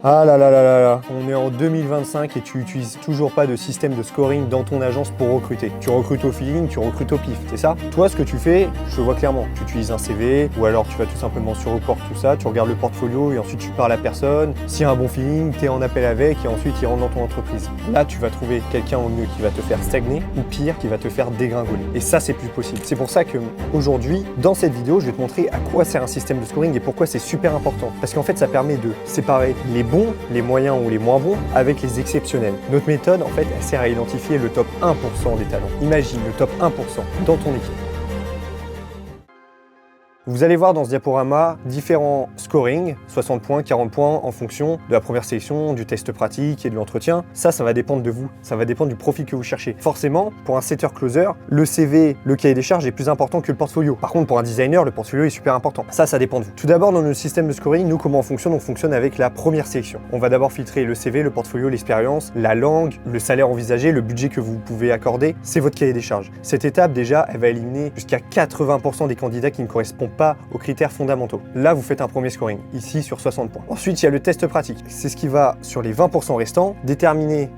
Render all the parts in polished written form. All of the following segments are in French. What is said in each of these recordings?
Ah là là là là là, on est en 2025 et tu utilises toujours pas de système de scoring dans ton agence pour recruter. Tu recrutes au feeling, tu recrutes au pif, c'est ça? Toi, ce que tu fais, je le vois clairement. Tu utilises un CV ou alors tu vas tout simplement sur Upwork, tout ça, tu regardes le portfolio et ensuite tu parles à la personne. S'il y a un bon feeling, tu es en appel avec et ensuite il rentre dans ton entreprise. Là, tu vas trouver quelqu'un au mieux qui va te faire stagner ou pire, qui va te faire dégringoler. Et ça, c'est plus possible. C'est pour ça que aujourd'hui, dans cette vidéo, je vais te montrer à quoi sert un système de scoring et pourquoi c'est super important. Parce qu'en fait, ça permet de séparer les bons, les moyens ou les moins bons avec les exceptionnels. Notre méthode, en fait, elle sert à identifier le top 1% des talents. Imagine le top 1% dans ton équipe. Vous allez voir dans ce diaporama différents scorings, 60 points, 40 points en fonction de la première sélection, du test pratique et de l'entretien. Ça va dépendre de vous, ça va dépendre du profil que vous cherchez. Forcément, pour un setter-closer, le CV, le cahier des charges est plus important que le portfolio. Par contre, pour un designer, le portfolio est super important. Ça dépend de vous. Tout d'abord, dans notre système de scoring, nous, comment on fonctionne? On fonctionne avec la première sélection. On va d'abord filtrer le CV, le portfolio, l'expérience, la langue, le salaire envisagé, le budget que vous pouvez accorder. C'est votre cahier des charges. Cette étape, déjà, elle va éliminer jusqu'à 80% des candidats qui ne correspondent pas aux critères fondamentaux. Là, vous faites un premier scoring, ici sur 60 points. Ensuite, il y a le test pratique. C'est ce qui va, sur les 20% restants, déterminer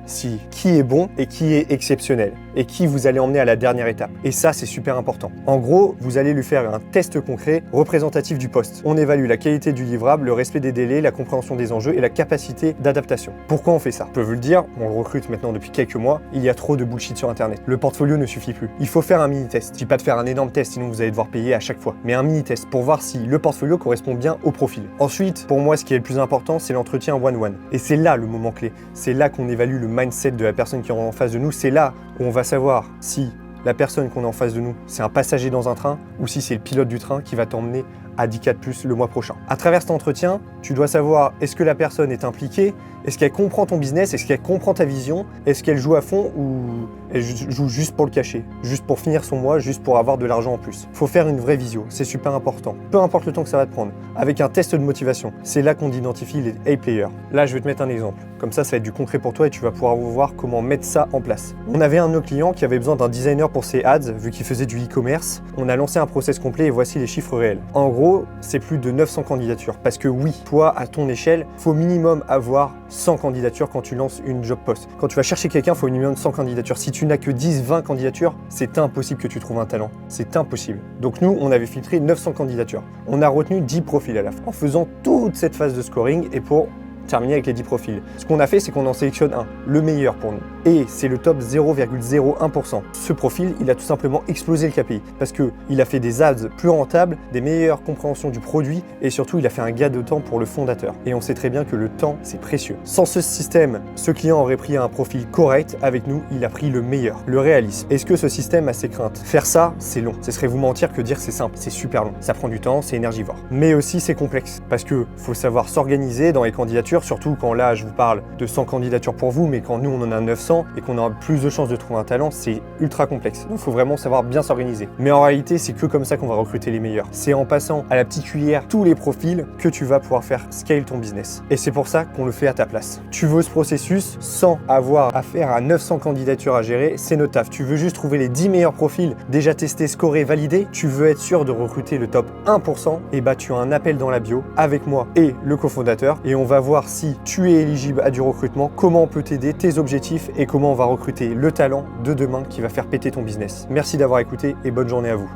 qui est bon et qui est exceptionnel et qui vous allez emmener à la dernière étape. Et ça, c'est super important. En gros, vous allez lui faire un test concret représentatif du poste. On évalue la qualité du livrable, le respect des délais, la compréhension des enjeux et la capacité d'adaptation. Pourquoi on fait ça? Je peux vous le dire, on le recrute maintenant depuis quelques mois, il y a trop de bullshit sur Internet. Le portfolio ne suffit plus. Il faut faire un mini-test. Je dis pas de faire un énorme test, sinon vous allez devoir payer à chaque fois. Mais un mini-test pour voir si le portfolio correspond bien au profil. Ensuite, pour moi, ce qui est le plus important, c'est l'entretien one-one. Et c'est là le moment clé. C'est là qu'on évalue le mindset de la personne qui est en face de nous. C'est là où on va savoir si la personne qu'on a en face de nous, c'est un passager dans un train ou si c'est le pilote du train qui va t'emmener à 10K de plus le mois prochain. À travers cet entretien, tu dois savoir est-ce que la personne est impliquée, est-ce qu'elle comprend ton business, est-ce qu'elle comprend ta vision, est-ce qu'elle joue à fond ou elle joue juste pour le cacher, juste pour finir son mois, juste pour avoir de l'argent en plus. Faut faire une vraie visio, c'est super important. Peu importe le temps que ça va te prendre. Avec un test de motivation, c'est là qu'on identifie les A-players. Là, je vais te mettre un exemple. Comme ça va être du concret pour toi et tu vas pouvoir voir comment mettre ça en place. On avait un de nos clients qui avait besoin d'un designer pour ses ads, vu qu'il faisait du e-commerce. On a lancé un process complet et voici les chiffres réels. En gros, c'est plus de 900 candidatures. Parce que oui, toi, à ton échelle, faut minimum avoir 100 candidatures quand tu lances une job post. Quand tu vas chercher quelqu'un, il faut au minimum 100 candidatures. Si tu n'as que 10, 20 candidatures, c'est impossible que tu trouves un talent. C'est impossible. Donc nous, on avait filtré 900 candidatures. On a retenu 10 profils à la fin. En faisant toute cette phase de scoring et pour terminer avec les 10 profils. Ce qu'on a fait, c'est qu'on en sélectionne un, le meilleur pour nous. Et c'est le top 0,01%. Ce profil, il a tout simplement explosé le KPI parce qu'il a fait des ads plus rentables, des meilleures compréhensions du produit et surtout, il a fait un gain de temps pour le fondateur. Et on sait très bien que le temps, c'est précieux. Sans ce système, ce client aurait pris un profil correct. Avec nous, il a pris le meilleur, le réalisme. Est-ce que ce système a ses craintes? Faire ça, c'est long. Ce serait vous mentir que dire c'est simple. C'est super long. Ça prend du temps, c'est énergivore. Mais aussi, c'est complexe parce que faut savoir s'organiser dans les candidatures, surtout quand là, je vous parle de 100 candidatures pour vous, mais quand nous, on en a 900, et qu'on aura plus de chances de trouver un talent, c'est ultra complexe. Donc il faut vraiment savoir bien s'organiser. Mais en réalité, c'est que comme ça qu'on va recruter les meilleurs. C'est en passant à la petite cuillère tous les profils que tu vas pouvoir faire scale ton business. Et c'est pour ça qu'on le fait à ta place. Tu veux ce processus sans avoir affaire à 900 candidatures à gérer, c'est notre taf. Tu veux juste trouver les 10 meilleurs profils déjà testés, scorés, validés. Tu veux être sûr de recruter le top 1%, et bah tu as un appel dans la bio avec moi et le cofondateur et on va voir si tu es éligible à du recrutement, comment on peut t'aider, tes objectifs et comment on va recruter le talent de demain qui va faire péter ton business. Merci d'avoir écouté et bonne journée à vous.